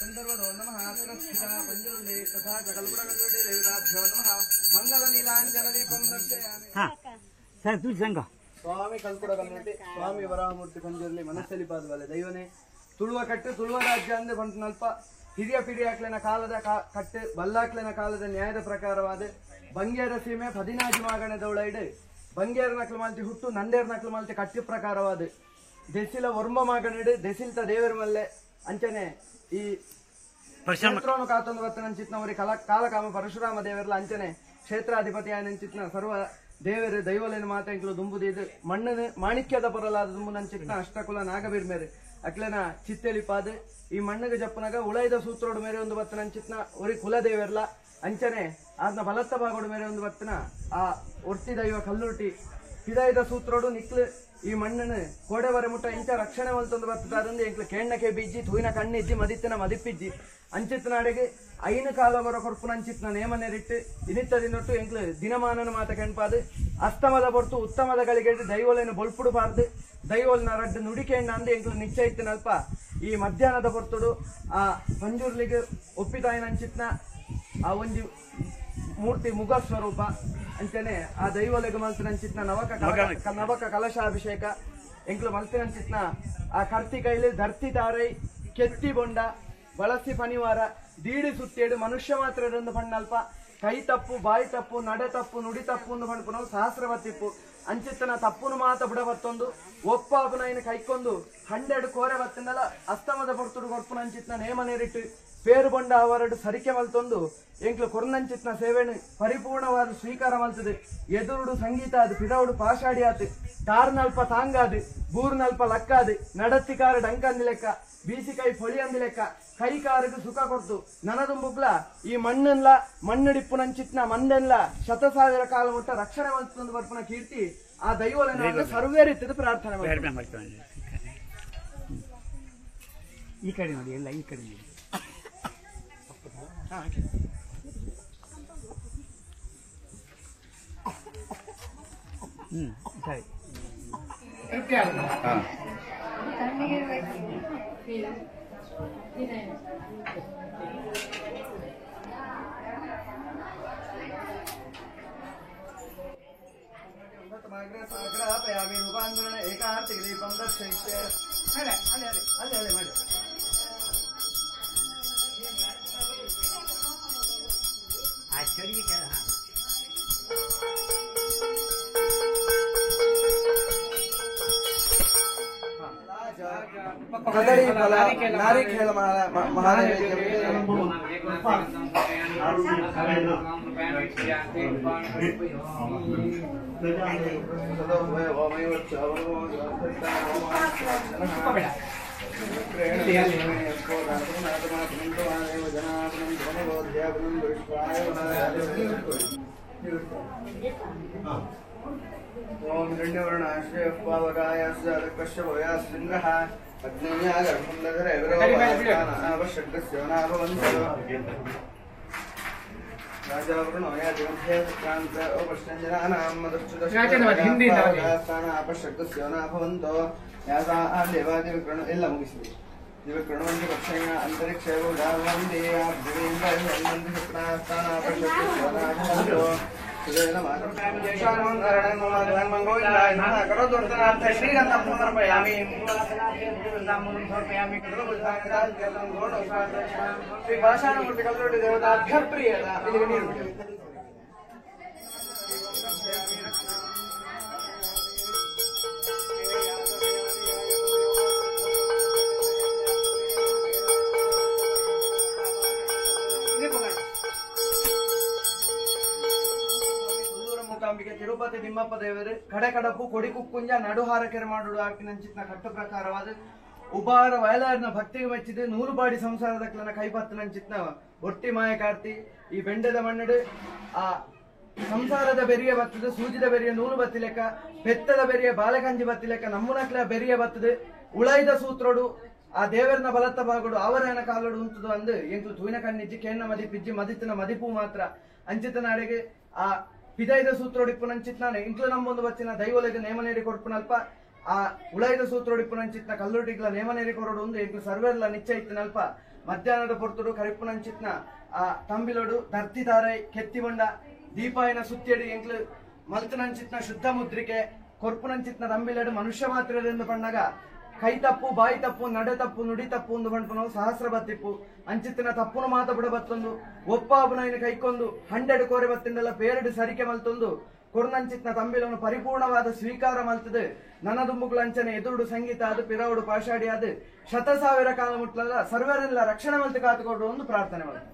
ಸಂದರ್ಭದೋ ನಮಃ ಅಗ್ರಸ್ಥಿತ ಪಂಜುರ್ಲಿ ತಥಾ ಕಲ್ಪಡಗಲ್ಪಡಿ ರೇವಿದಾಭ್ಯೋ ನಮಃ ಮಂಗಲ ನೀಲಾಂಜನ ದೀಪಂ ದರ್ಶಯಾಮಿ. ಸ್ವಾಮಿ ಕಲ್ಪಡಗಲ್ನಟ್ಟಿ ಸ್ವಾಮಿ ವರಾಹಮೂರ್ತಿ ಪಂಜುರ್ಲಿ ಮನಸ್ಸಲ್ಲಿ ಪಾದವಲ್ಲ ದೈವನೇ ತುಳುವ ಕಟ್ಟು ತುಳುವ ರಾಜ್ಯ ಅಂದೆ ಬಂತು ನಲ್ಪ ಹಿರಿಯ ಪಿಡಿಯಾಕ್ಲಿನ ಕಾಲದ ಕಟ್ಟು ಬಲ್ಲಾಕ್ಲಿನ ಕಾಲದ ನ್ಯಾಯದ ಪ್ರಕಾರವಾದ ಬಂಗೇರ ಸೀಮೆ 16 ಮಾಗಣದವಳೈಡ್ ಬಂಗೇರ ನಕ್ಲು ಮಾಲ್ತಿ ಹುಟ್ಟು ನಂದೇರ್ ನಕ್ಲು ಮಾಲ್ತಿ ಕಟ್ಟಿ ಪ್ರಕಾರವಾದ ದೆಸಿಲ ವರ್ಮ ಮಾಗಣಿಡು ದೆಸಿಲ್ತ ದೇವರ ಮಲ್ಲೆ ಅಂಚನೆ ಈ ಕ್ಷೇತ್ರವನ್ನು ಕಾತೊಂದು ಬತ್ತನಂಚಿತ್ನವರಿ ಕಾಲಕಾಮ ಪರಶುರಾಮ ದೇವರಲ್ಲ ಅಂಚನೆ ಕ್ಷೇತ್ರಾಧಿಪತಿ ಆಯನಂಚಿತ್ನ ಸರ್ವ ದೇವರು ದೈವಲೇನು ಮಾತೆಂಕ್ಲು ದುಂಬುದಿದು ಮಣ್ಣನ ಮಾಣಿಕ್ಯದ ಪರಲಾದ ದುಂಬುನಂಚಿತ್ನ ಅಷ್ಟಕುಲ ನಾಗಬೀರ್ ಮೇರೆ ಅಕ್ಲೆನ ಚಿತ್ತೆಲಿಪಾದ ಈ ಮಣ್ಣಗೆ ಜಪ್ಪನಾಗ ಉಳೈದ ಸೂತ್ರೋಡು ಮೇರೆ ಒಂದು ಬತ್ತನಂಚಿತ್ನ ಒರಿ ಕುಲದೇವರ್ಲ ಅಂಚನೆ ಅದನ್ನ ಬಲತ್ತ ಬಾಗೋಡು ಮೇರೆ ಒಂದು ಬತ್ತನ ಆ ಒರ್ತಿ ದೈವ ಕಲ್ಲುರ್ಟಿ ಹಿದಾಯದ ಸೂತ್ರೋಡು ನಿಕ್ಲು ಈ ಮಣ್ಣನ್ನು ಕೋಡೆವರೆ ಮುಟ್ಟ ಇಂಚ ರಕ್ಷಣೆ ಮಲ್ತೊಂದು ಬರ್ತದಾರಂದು ಎಂಕ್ಲು ಕೇಣ್ಣಕ್ಕೆ ಬೀಜಿ ತೂಯಿನ ಕಣ್ಣಿಜ್ಜಿ ಮದಿತ್ತಿನ ಮದಿಪ್ಪಿಜ್ಜಿ ಅಂಚಿತ್ನಾಡೆಗೆ ಐನು ಕಾಲವರ ಕೊರ್ಪುನ ಅಂಚಿತ್ನ ನೇಮನೆರಿಟ್ಟು ಇನಿತ್ತದಿನೊಟ್ಟು ಎಂಕ್ಲು ದಿನಮಾನನ ಮಾತ ಕೆಣ್ಪಾದು ಅಸ್ತಮದ ಹೊರ್ತು ಉತ್ತಮದ ಗಳಿಗೆ ದೈವಲೇನು ಬೊಲ್ಪುಡು ಬಾರ್ದು ದೈವಲ್ನ ರಡ್ಡು ನುಡಿಕೆಣ್ಣ ಅಂದು ಎಂಕ್ಲು ನಿಶ್ಚಯಿತ್ತಿನಲ್ಪ ಈ ಮಧ್ಯಾಹ್ನದ ಹೊರ್ತುಡು ಆ ಪಂಜುರ್ಲಿಗೆ ಒಪ್ಪಿತಾಯಿನ ಅಂಚಿತ್ನ ಆ ಒಂದು ಮೂರ್ತಿ ಮುಗ ಸ್ವರೂಪ ಅಂಚನೆ ಆ ದೈವಲೆಗ ಮಲ್ತಿನಂಚಿತ್ನ ನವಕ ಕಲಶಾಭಿಷೇಕ ಎಂಕ್ಲು ಮಲ್ತಿನಂಚಿತ್ನ ಆ ಕರ್ತಿ ಕೈಲಿ ಧರ್ತಿ ತಾರೈ ಕೆತ್ತಿ ಬೊಂಡ ಬಳಸಿ ಪನಿವಾರ ದೀಡಿ ಸುತ್ತೇಡು ಮನುಷ್ಯ ಮಾತ್ರ ಪಣ್ಣಲ್ಪ ಕೈ ತಪ್ಪು ಬಾಯಿ ತಪ್ಪು ನಡೆ ತಪ್ಪು ನುಡಿ ತಪ್ಪು ಎಂದು ಪಣ್ಪು ನಾವು ಸಹಸ್ರವತ್ತಿಪ್ಪು ಅಂಚಿತ್ತನ ತಪ್ಪುನು ಮಾತ ಬುಡವತ್ತೊಂದು ಒಪ್ಪಾಪುನ ಇನ್ನು ಕೈಕೊಂದು 100 ಕೋರೆ ಬತ್ತಿನಲ್ಲ ಅಸ್ತಮದ ಪೊರ್ತುಡು ಕೊರ್ಪುನ ಅಂಚಿತ್ನ ನೇಮ ನೇರಿಟ್ಟು ಪೇರು ಬೊಂಡ ಅವರಡು ಸರಿಕೆ ಮಲ್ತೊಂದು ಎಂಕ್ಲು ಕೊರ್ನಂಚಿತ್ನ ಸೇವೆನು ಪರಿಪೂರ್ಣವಾದ ಸ್ವೀಕಾರ ಮಲ್ತದೆ ಎದುರುಡು ಸಂಗೀತ ಅದು ಪಿರವುಡು ಪಾಷಾಡಿ ಆತು ಟಾರ್ನಲ್ಪ ತಾಂಗಾದು ಬೂರ್ನಲ್ಪ ಲಕ್ಕಾದು ನಡತ್ತಿಕಾರ ಡಂಕಂದಿ ಲೆಕ್ಕ ಬೀಸಿ ಕೈ ಪೊಳಿ ಅಂದಿ ಲೆಕ್ಕ ಕೈ ಕಾರಿಗೆ ಸುಖ ಕೊಡ್ತು ನನದುಂಬುಗ್ಲ ಈ ಮಣ್ಣನ್ಲ ಮಣ್ಣಡಿಪ್ಪುನಂಚಿತ್ನ ಮಂದೆನ್ಲ 100,000 ಕಾಲ ಮುಟ್ಟ ರಕ್ಷಣೆ ಮಲ್ತೊಂದು ಬರ್ಪುನ ಕೀರ್ತಿ ಆ ದೈವಲನ್ನು ಸರ್ವೇ ರೀತಿಯ ಪ್ರಾರ್ಥನೆ ಮಾಡ್ತಾರೆ. ಈ ಕಡೆ ನೋಡಿ ಎಲ್ಲ ಈ ಕಡೆ ನೋಡಿ ಸರಿ ರೂಪಾಂತರಣ ಏಕಾರ್ತಿಕ ದೀಪಂ ದರ್ಶಯಿಷ್ಯ ಅಲ್ಲೇ ಮಾಡಿ ಕದಳಿ ಫಲ ನಾರಿಕೇಳ ಓಂ ಗಣ್ಯವರ್ಣಾಶ್ರಯ ಪಾವಕಾಯ ಕಶ್ಯ ಭಯ ಸಿಂಹ ಅಗ್ನೇಯಾಗರ್ಭಂಧರೆ ಎಲ್ಲ ಮುಗಿಸಿದೆ ದಿವಕೃಣವಂತಿ ಪಕ್ಷಯ ಅಂತರಿಕ್ಷ ಭಾಷಾಮೂರ್ತಿ ಕಲ್ರೊಡ್ಡಿ ದೇವತಾ ಅಭ್ಯಪ್ರಿಯದ ಇಲ್ಲಿಗೆ ನೀರು ತಿರುಪತಿ ತಿಮ್ಮಪ್ಪ ದೇವರು ಕಡೆ ಕಡಪು ಕೊಡಿ ಕುಕ್ಕುಂಜ ನಡುಹಾರ ಕೆರೆ ಮಾಡುಡು ಆಕಿನಂಚಿತ್ನ ಕಟ್ಟು ಪ್ರಕಾರವಾದ ಉಪಾರ ವಯಲಾರ್ನ ಭಕ್ತಿಗೆ ಮೆಚ್ಚಿದೆ 100 ಬಾಡಿ ಸಂಸಾರದ ಕ್ಲನ ಕೈಪತ್ತನಂಚಿತ್ನ ಒಟ್ಟಿ ಮಾಯ ಕಾರ್ತಿ ಈ ಬೆಂಡದ ಮಣ್ಣಡು ಆ ಸಂಸಾರದ ಬೆರಿಯ ಬತ್ತದು ಸೂಜಿದ ಬೆರಿಯ ನೂಲು ಬತ್ತಿ ಲೆಕ್ಕ ಬೆತ್ತದ ಬೆರಿಯ ಬಾಲೆಗಂಜಿ ಬತ್ತಿ ಲೆಕ್ಕ ನಮ್ಮನಕ್ಲ ಬೆರಿಯ ಬತ್ತದು ಉಳೈದ ಸೂತ್ರೋಡು ಆ ದೇವರನ ಬಲತ್ತ ಬಾಗುಡು ಅವರನ ಕಾಲೋಡು ಉಂಟದು ಅಂದು ಎಂಕು ತೂಯಿನ ಕಣ್ಣಿಜ್ಜಿ ಕೆಣ್ಣ ಮದಿಪಿಜ್ಜಿ ಮದಿತ್ತಿನ ಮದಿಪು ಮಾತ್ರ ಅಂಚಿತನ ಅಡೆಗೆ ಆ ಪಿದೈದ ಸೂತ್ರೋಡಿಪ್ಪುನಂಚಿತ್ನಾನೆ ಇಂಕ್ಲು ನಮ್ಮೊಂದು ಬಚ್ಚಿನ ದೈವಲೆಗೆ ನೇಮನೇರಿ ಕೊಡ್ಪುನಲ್ಪ ಆ ಉಳೈದ ಸೂತ್ರೋಡಿಪ್ಪುನಂಚಿತ್ನ ಕಲ್ಲುಟಿಗ್ಲ ನೇಮನೇರಿ ಕೊರೋಡು ಒಂದು ಎಂಕ್ಲು ಸರ್ವೆರ್ಲ ನಿಶ್ಚಯಿತ್ತಿನಲ್ಪ ಮಧ್ಯಾಹ್ನದ ಪೊರ್ತುಡು ಕರಿಪುನಂಚಿತ್ನ ತಂಬಿಲೋಡು ಧರ್ತಿತಾರೆ ಕೆತ್ತಿಬಂಡ ದೀಪಾಯನ ಸುತ್ತಿಯಡಿ ಎಂಕ್ಲು ಮಲ್ತನಂಚಿತ್ನ ಶುದ್ಧ ಮುದ್ರಿಕೆ ಕೊರ್ಪುನಂಚಿತ್ನ ತಂಬಿಲಡು ಮನುಷ್ಯ ಮಾತ್ರದಿಂದ ಪಣ್ಣಗ ಕೈ ತಪ್ಪು ಬಾಯಿ ತಪ್ಪು ನಡೆ ತಪ್ಪು ನುಡಿ ತಪ್ಪು ಒಂದು ಬಂಡ್ಪನು ಸಹಸ್ರ ಬತ್ತಿಪ್ಪು ಅಂಚಿತ್ತಿನ ತಪ್ಪುನು ಮಾತ ಬಿಡ ಬತ್ತೊಂದು ಒಪ್ಪಾಬುನೈನ ಕೈಕೊಂದು 100 ಕೋರೆ ಬತ್ತಿಂಡೆಲ್ಲ ಪೇರಡು ಸರಿಕೆ ಮಲ್ತೊಂದು ಕೊರ್ನಂಚಿತ್ನ ತಂಬಿಲನ್ನು ಪರಿಪೂರ್ಣವಾದ ಸ್ವೀಕಾರ ಮಲ್ತದು ನನದುಂಬುಗಳು ಅಂಚನೆ ಎದುರುಡು ಸಂಗೀತ ಅದು ಪಿರವುಡು ಪಾಷಾಡಿ ಅದು 100,000 ಕಾಲ ಮುಟ್ಲಲ್ಲ ಸರ್ವರೆಲ್ಲ ರಕ್ಷಣೆ ಮಲ್ತು ಕಾತುಕೊಡ್ರು ಒಂದು ಪ್ರಾರ್ಥನೆ ಮಾಡ್ತಾರೆ.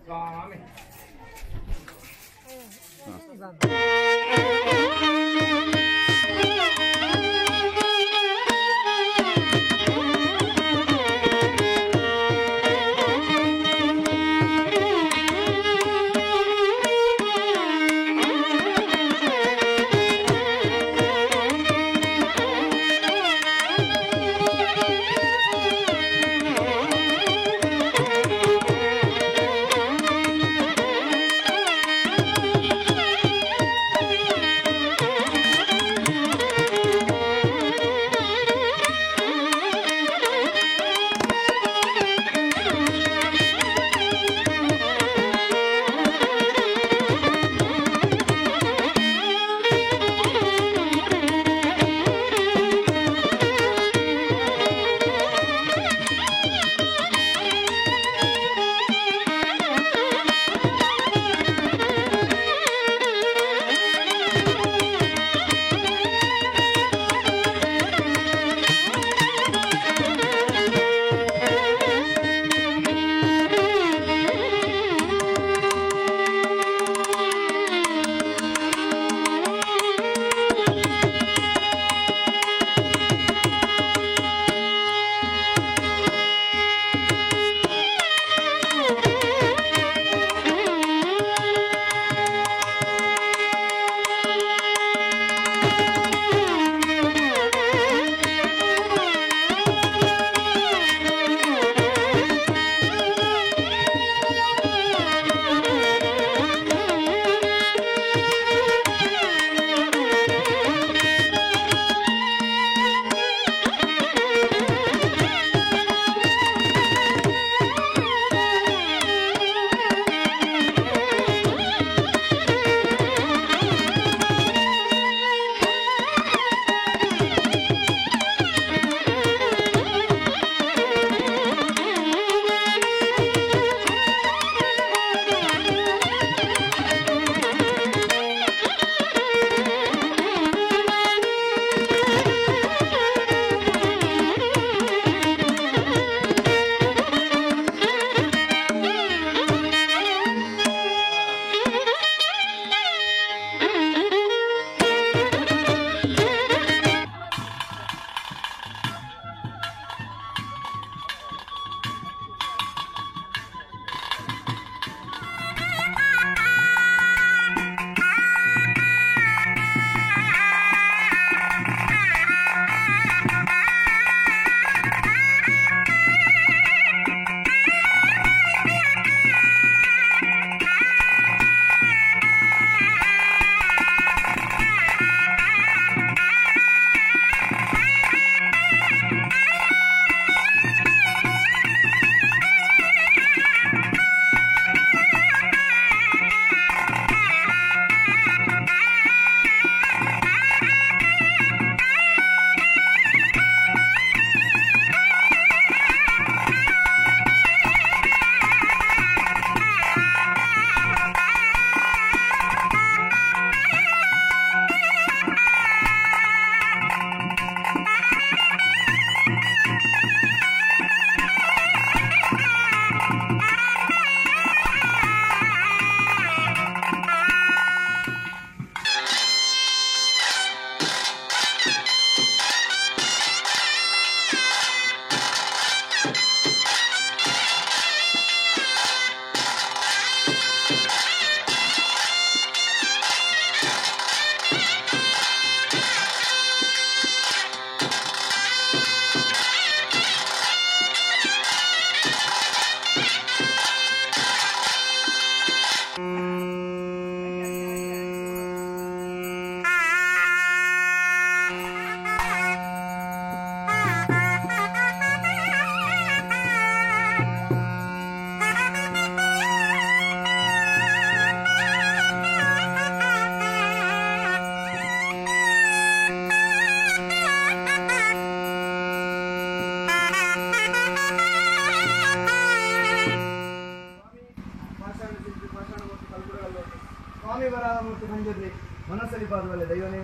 ಮತ್ತು ಸಂಜೆಯಲ್ಲಿ ಮನಸ್ಸಲ್ಲಿ ಪಾದವಲ್ಲ ದೈವನೇ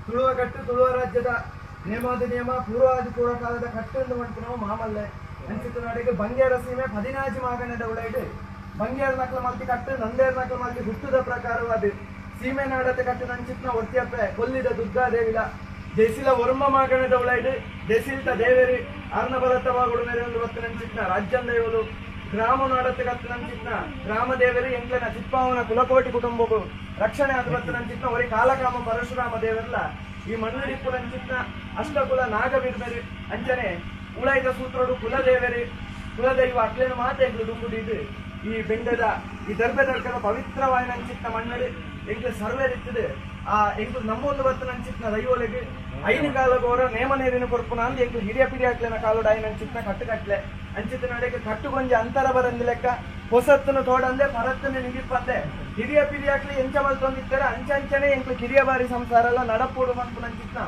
ತುಳುವ ಕಟ್ಟು ತುಳುವ ರಾಜ್ಯದ ನೇಮಾದಿ ನಿಯಮ ಪೂರ್ವಾದಿ ಪೂರ್ವ ಕಾಲದ ಕಟ್ಟು ಎಂದು ಮಾಡ್ತು ನಾವು ಮಾಮಲ್ಲೆ ಅನ್ಸಿತ್ತು ನಾಡಿಗೆ ಬಂಗೇರ ಸೀಮೆ 16 ಮಾಗನದ ಒಳಗೆ ಬಂಗೇರ ನಕಲ ಮಲ್ತಿ ಕಟ್ಟು ನಂದೇರ ನಕಲ ಮಲ್ತಿ ಹುಟ್ಟುದ ಪ್ರಕಾರವಾದ ಸೀಮೆ ನಾಡತೆ ಕಟ್ಟು ನಂಚಿತ್ನ ಒತ್ತಿಯಪ್ಪೆ ಕೊಲ್ಲಿದ ದುರ್ಗಾದೇವಿಲ ದೇಸಿಲ ವರ್ಮ ಮಾಗಣದ ಒಳಗೆ ದೇಸಿಲ್ತ ದೇವೇರಿ ಅರ್ಣಬಲತ್ತವಾಗುಡು ನೆರೆಯೊಂದು ಬತ್ತು ನಂಚಿತ್ನ ರಾಜ್ಯಂ ದೇವರು ಗ್ರಾಮ ನಾಡತೆ ಕತ್ತು ನಂಚಿತ್ನ ಗ್ರಾಮ ದೇವರಿ ಎಂಕ್ಲೆನ ಚಿಪ್ಪಾವನ ಕುಲಕೋಟಿ ಕುಟುಂಬಗಳು ರಕ್ಷಣೆ ಆದ ಬತ್ತು ನಂಚಿತ್ನ ಒರಿ ಕಾಲಕಾಮ ಪರಶುರಾಮ ದೇವರಲ್ಲ ಈ ಮಣ್ಣುಡಿಪ್ಪು ನಂಚಿತ್ನ ಅಷ್ಟಕುಲ ನಾಗಬಿರ್ಬೆರಿ ಅಂಚನೆ ಉಳೈದ ಸೂತ್ರಡು ಕುಲದೇವರಿ ಕುಲದೈವ ಅಕ್ಲೇನು ಮಾತೆಗಳು ಡುಂಬುಡಿದು ಈ ಬೆಂಡದ ಈ ದರ್ಬೆದರ್ಕದ ಪವಿತ್ರವಾದ ನಂಚಿತ್ನ ಮಣ್ಣಡಿ ಎಂಕ್ಲೆ ಸರ್ವೇರಿತ್ತದೆ ಆ ಎಂಕ್ಲು ನಮ್ಮೊಂದು ಬತ್ತು ನಂಚಿತ್ನ ದೈವೊಲೆಗೆ ಐನು ಕಾಲಗೋರ ನೇಮ ನೀರಿನ ಕೊರ್ಪುನ ಅಂದ್ ಎಂಕ್ಲು ಹಿರಿಯ ಪಿರಿಯ ಹಾಕ್ಲೇನ ಕಾಲೋಡ ಐನು ಅಂಚಿತ್ನ ಕಟ್ಟು ಕಟ್ಲೆ ಅಂಚಿತ ನಡೆಗೆ ಕಟ್ಟು ಕೊಂಚ ಅಂತರ ಬರಂದ ಲೆಕ್ಕ ಹೊಸತ್ತನ್ನು ತೋಡಂದೆ ಪರತ್ತನ್ನು ನಿಗಿಪ್ಪತ್ತೆ ಹಿರಿಯ ಪಿರಿಯ ಹಾಕ್ಲಿ ಎಂಚ ಮಲ್ತೊಂದಿರ್ತಾರೆ ಅಂಚಂಚನೆ ಎಂಕ್ಲು ಕಿರಿಯ ಬಾರಿ ಸಂಸಾರ ಎಲ್ಲ ನಡಪೋಡು ಮನ್ಪು ನಂಚಿತ್ನ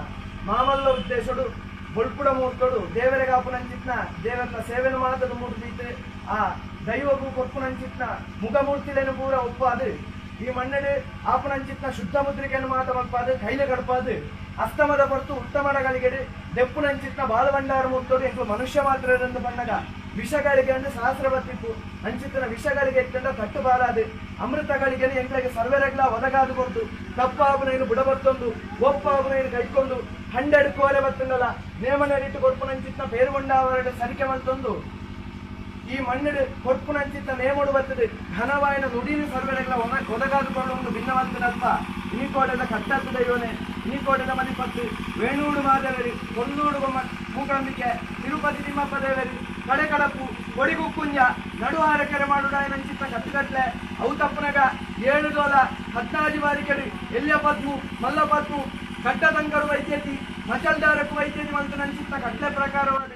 ಮಾಮಲ್ಲ ಉದ್ದೇಶಡು ಬೊಳ್ಪುಡ ಮೂರ್ತೋಡು ದೇವರಿಗೆ ಆಪು ನಂಚಿತ್ನ ದೇವರನ್ನ ಸೇವೆನು ಮಾತದ ಮೂರ್ತಿ ಆ ದೈವಗೂ ಕೊಪ್ಪು ನಂಚಿತ್ನ ಮುಖಮೂರ್ತಿಲೇನು ಪೂರ ಒಪ್ಪಾದು ಈ ಮಣ್ಣಡೆ ಆಪುನಂಚಿತ್ನ ಶುದ್ಧ ಮುದ್ರಿಕೆಯನ್ನು ಮಾತ ಮಲ್ಪಾದು ಕೈಲೆ ಗಡಪಾದು ಅಸ್ತಮದ ಪರ್ತು ಉತ್ತಮನಗಳಿಗೆ ದೆಪ್ಪುನಂಚಿತ್ನ ಬಾಲಭಂಡಾರ ಮೂರ್ತೋಡು ಎಂಕ್ಲು ಮನುಷ್ಯ ಮಾತ್ರ ಬಣ್ಣಗ ವಿಷಗಳಿಗೆ ಅಂದ್ರೆ ಸಹಸ್ರ ಬತ್ತಿತ್ತು ಅಂಚಿತ್ತಿನ ವಿಷಗಳಿಗೆ ಎತ್ತಂಡ ಕಟ್ಟು ಬಾರಾದು ಅಮೃತಗಳಿಗೆ ಎಂಕ್ಲೆಗೆ ಸರ್ವೆರೆಗ್ಲ ಒದಗಾದು ಕೊಡ್ತು ತಪ್ಪಾಬುನೇನು ಬುಡಬತ್ತೊಂದು ಒಪ್ಪಾಬುನೇನು ಕೈಕೊಂಡು 100 ಕೋಲೆ ಬತ್ತಂಡಲ್ಲ ನೇಮನೇರಿಟ್ಟು ಕೊಡ್ಪುನಂಚಿತ್ನ ಪೇರುಗೊಂಡಾವರಡೆ ಸರಿಕೆ ಮಂತೊಂದು ಈ ಮಣ್ಣು ಕೊಡ್ಪುನಂಚಿತ್ತ ನೇಮೋಡು ಬರ್ತದೆ ಘನವಾಯಿನ ನುಡಿನ ಸರ್ವೆರೆಲ್ಲ ಒದಗಾದುಕೊಂಡು ಒಂದು ಭಿನ್ನವಂತನಪ್ಪ ಈ ಕೋಟೆದ ಕಟ್ಟತ್ತು ದೈವನೆ ಈ ಕೋಟೆದ ಮದಿಪತ್ತು ವೇಣೂಡು ಮಾದೇವರಿ ಕೊಲ್ಲೂಡು ಮೂಕಾಂಬಿಕೆ ತಿರುಪತಿ ತಿಮ್ಮಪ್ಪ ದೇವರಿ ಕಡೆಕಡಪು ಕೊಡಿಗುಕ್ಕುಂಜ ನಡುವಾರ ಕೆರೆ ಮಾಡುಡಾಯನಂಚಿತ್ತ ಕಟ್ಟುಗಟ್ಲೆ ಅವು ತಪ್ಪನಗ 7 ಜೋಲ 14 ಬಾರಿಕೆಡಿ ಎಲ್ಲಿಯ ಪದ್ಮು ಮಲ್ಲ ಪದ್ಮು ಕಟ್ಟದಂಕರು ವೈದ್ಯತಿ ಮಚಲ್ದಾರಕ್ಕೂ ವೈದ್ಯತಿ ಮಂತು ನಂಚಿತ್ತ ಕಟ್ಲೆ ಪ್ರಕಾರವಾದ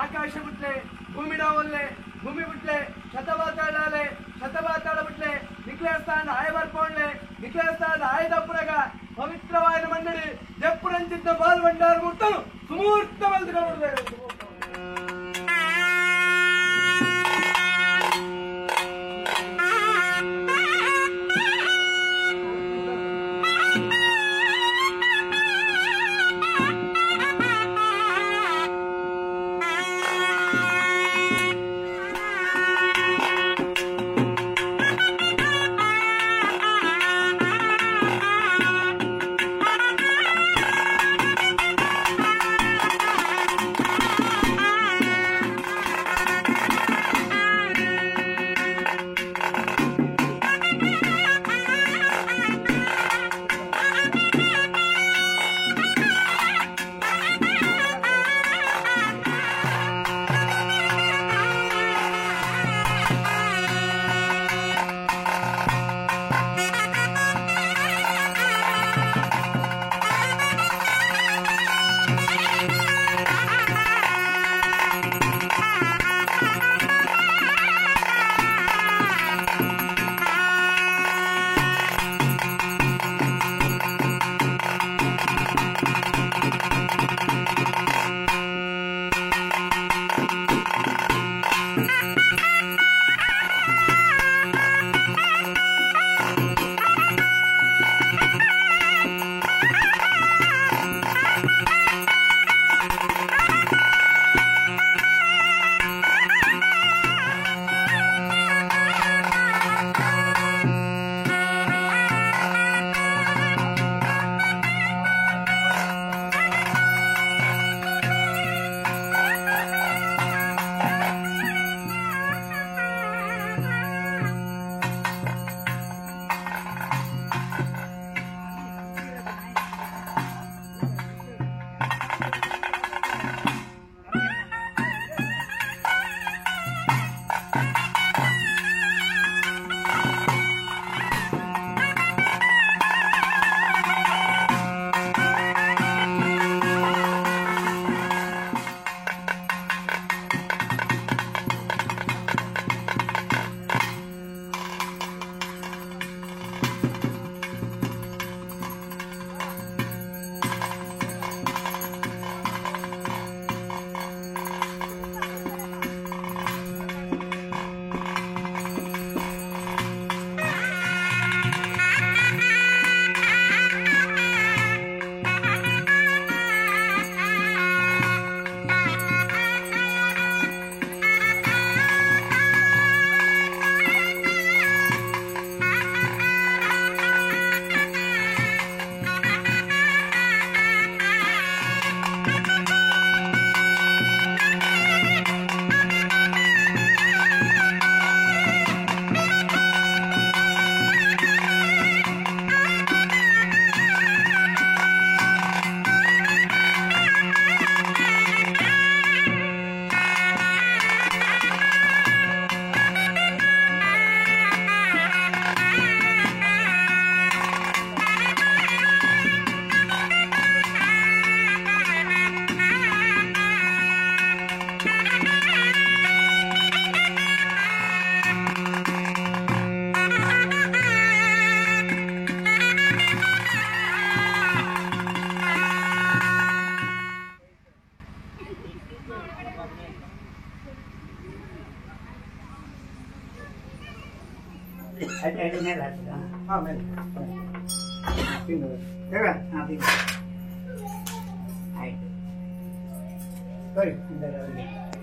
ಆಕಾಶ ಬಿಟ್ಲೆ ಭೂಮಿಡ ಒಲ್ಲೆ ಭೂಮಿ ಬಿಟ್ಲೆ ಶತವಾತಾಳ ಬಿಟ್ಲೆ ನಿಕ್ಲೇಸ್ತಾನ ಆಯ ಬರ್ಕೊಂಡ್ಲೆ ನಿಕ್ಲೇಸ್ತಾನ ಆಯ ದಪ್ಪುರಗ ಪವಿತ್ರವಾದ ಮಣ್ಣಡಿ ದೆಪ್ಪುರಂಚಿದ್ದ ಬಾಲ್ ಭಂಡಾರ ಮುಟ್ಟನು ಸುಮೂರ್ತ ಮಂದಿರ ನೋಡಿದೆ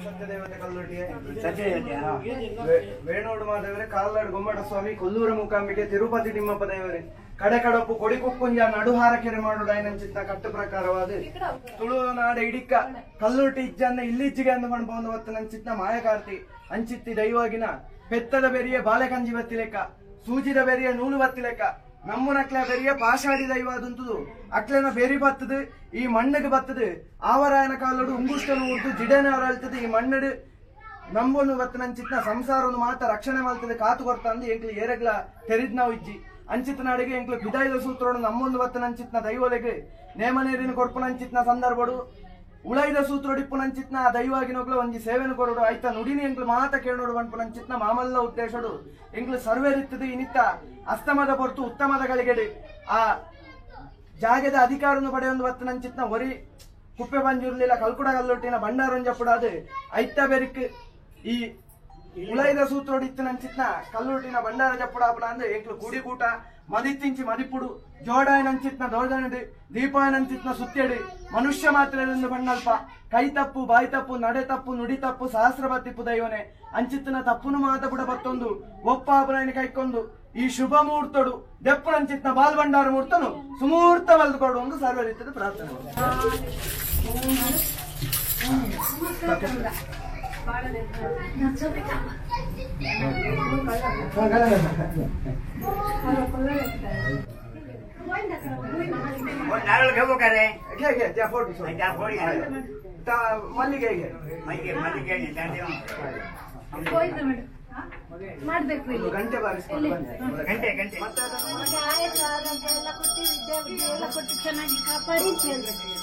ಸತ್ಯದೇವತೆ ಕಲ್ಲುಟಿಯೇ ವೇಣೋಡು ಮಾದೇವರೇ ಕಾಲ್ನಾಡು ಗೊಮ್ಮಟ ಸ್ವಾಮಿ ಕೊಲ್ಲೂರ ಮೂಕಾಂಬಿಕೆ ತಿರುಪತಿ ತಿಮ್ಮಪ್ಪ ದೇವರೇ ಕಡೆ ಕಡಪು ಕೊಡಿ ಕುಕ್ಕುಂಜ ನಡುಹಾರ ಕೆರೆ ಮಾಡೋಡ ಚಿತ್ತ ಕಟ್ಟು ಪ್ರಕಾರವಾದ ತುಳುನಾಡ ಇಡಿಕ್ಕ ಕಲ್ಲುಟಿ ಇಜ್ಜನ್ನ ಇಲ್ಲಿಚ್ಚಿಗೆ ಅಂದು ಮಣ್ಬೋದು ಹೊತ್ತು ನಂಚಿತ್ತ ಮಾಯಕಾರ್ತಿ ಅಂಚಿತ್ತಿ ದೈವಾಗಿನ ಪೆತ್ತದ ಬೆರಿಯ ಬಾಳೆಕಂಜಿ ಬತ್ತಿ ಲೆಕ್ಕ ಸೂಜಿದ ಬೆರಿಯ ನೂಲು ಬತ್ತಿ ಲೆಕ್ಕ ನಮ್ಮನಕ್ಲ ಬೆರಿಯ ಪಾಷಾಡಿ ದೈವಾದಂತದು ಅಕ್ಲೆನ ಬೆರಿ ಬತ್ತದು ಈ ಮಣ್ಣಿಗೆ ಬತ್ತದು ಆವರಾಯನ ಕಾಲಡು ಉಂಗುಷ್ಟನು ಉರ್ದು ಜಿಡನೆ ಹೊರಳ್ತದೆ ಈ ಮಣ್ಣಡು ನಂಬನು ಬತ್ತ ನಂಚಿತ್ನ ಸಂಸಾರವನ್ನು ಮಾತ್ರ ರಕ್ಷಣೆ ಮಾಡ್ತದೆ ಕಾತು ಕೊರ್ತ ಅಂದು ಎಂಕ್ಲು ಏರೆಗ್ಲ ತೆರಿದ್ ನಾವು ಇಜ್ಜಿ ಅಂಚಿತ ನಾಡಿಗೆ ಎಂಕ್ಲು ಬಿದಾಯದ ಸೂತ್ರೋಡು ನಮ್ಮೊಂದು ಬತ್ತ ನಂಚಿತ್ನ ದೈವಲೆಗೆ ನೇಮ ನೀರಿನ ಕೊಡ್ಪು ನಂಚಿತ್ನ ಸಂದರ್ಭಡು ಉಳೈದ ಸೂತ್ರೋಡಿಪ್ಪು ನಂಚಿತ್ನ ದೈವಾಗಿನೋಗ್ಲು ಒಂಜಿ ಸೇವೆನು ಕೊರೋಡು ಆಯ್ತಾ ನುಡಿನಿ ಎಂಕ್ಲು ಮಾತ ಕೇಳೋಡು ಬಂಡ್ಪು ನಂಚಿತ್ನ ಮಾಮಲ್ಲ ಉದ್ದೇಶಡು ಎಂಕ್ಲು ಸರ್ವೇರಿತ್ತದೆ ಇನಿತ್ತ ಅಸ್ತಮದ ಹೊರತು ಉತ್ತಮದ ಗಳಿಗೆಡೆ ಆ ಜಾಗದ ಅಧಿಕಾರವನ್ನು ಪಡೆಯೊಂದು ಬತ್ತ ನಂಚಿತ್ನ ಒರಿ ಕುಪ್ಪೆ ಬಂಜುರ್ಲಿಲ್ಲ ಕಲ್ಕುಡ ಕಲ್ಲೊಟ್ಟಿನ ಬಂಡಾರಂಜಪ್ಪುಡಾದು ಐತ ಬೆರಿಕ್ ಈ ಉಳೈದ ಸೂತ್ರೋಡಿತ್ತು ನಂಚಿತ್ನ ಕಲ್ಲುಟ್ಟಿನ ಬಂಡಾರ ಜಪ್ಪುಡಾಪುಡ ಅಂದ್ರೆ ಎಂಕ್ಲು ಕೂಡಿಕೂಟ ಮದಿತ್ತಿಂಚಿ ಮದಿಪುಡು ಜೋಡಾಯ ನಂಚಿತ್ನ ದೋಡನಡು ದೀಪಾಯ ನಂಚಿತ್ನ ಸುತ್ತೆಡು ಮನುಷ್ಯ ಮಾತ್ರ ಬಣ್ಣಲ್ಪ ಕೈ ತಪ್ಪು ಬಾಯಿ ತಪ್ಪು ನಡೆ ತಪ್ಪು ನುಡಿ ತಪ್ಪು ಸಹಸ್ರ ತಿಪ್ಪು ದೈವನೆ ಅಂಚಿತ್ತಿನ ತಪ್ಪುನು ಮಾತ ಬುಡ ಬತ್ತೊಂದು ಒಪ್ಪಾಪುರಾಯನ ಕೈಕೊಂದು ಈ ಶುಭ ಮುಹೂರ್ತಡು ದೆಪ್ಪು ನಂಚಿತ್ನ ಬಾಲ್ ಭಂಡಾರ ಮುಹೂರ್ತನು ಸುಮೂರ್ತ ವಲ್ದುಕೊಡು ಒಂದು ಸರ್ವರಿತದ ಪ್ರಾರ್ಥನೆ ಮಾಡ್ಬೇಕು ಗಂಟೆ ಬಾರಿಸ್ಕೊಂಡು ಗಂಟೆ ಎಲ್ಲ ಕೊಟ್ಟು ವಿದ್ಯೆ ಎಲ್ಲ ಕೊಟ್ಟು ಚೆನ್ನಾಗಿ ಕಾಪಾಡಿ ಹೇಳ್ಬೇಕು.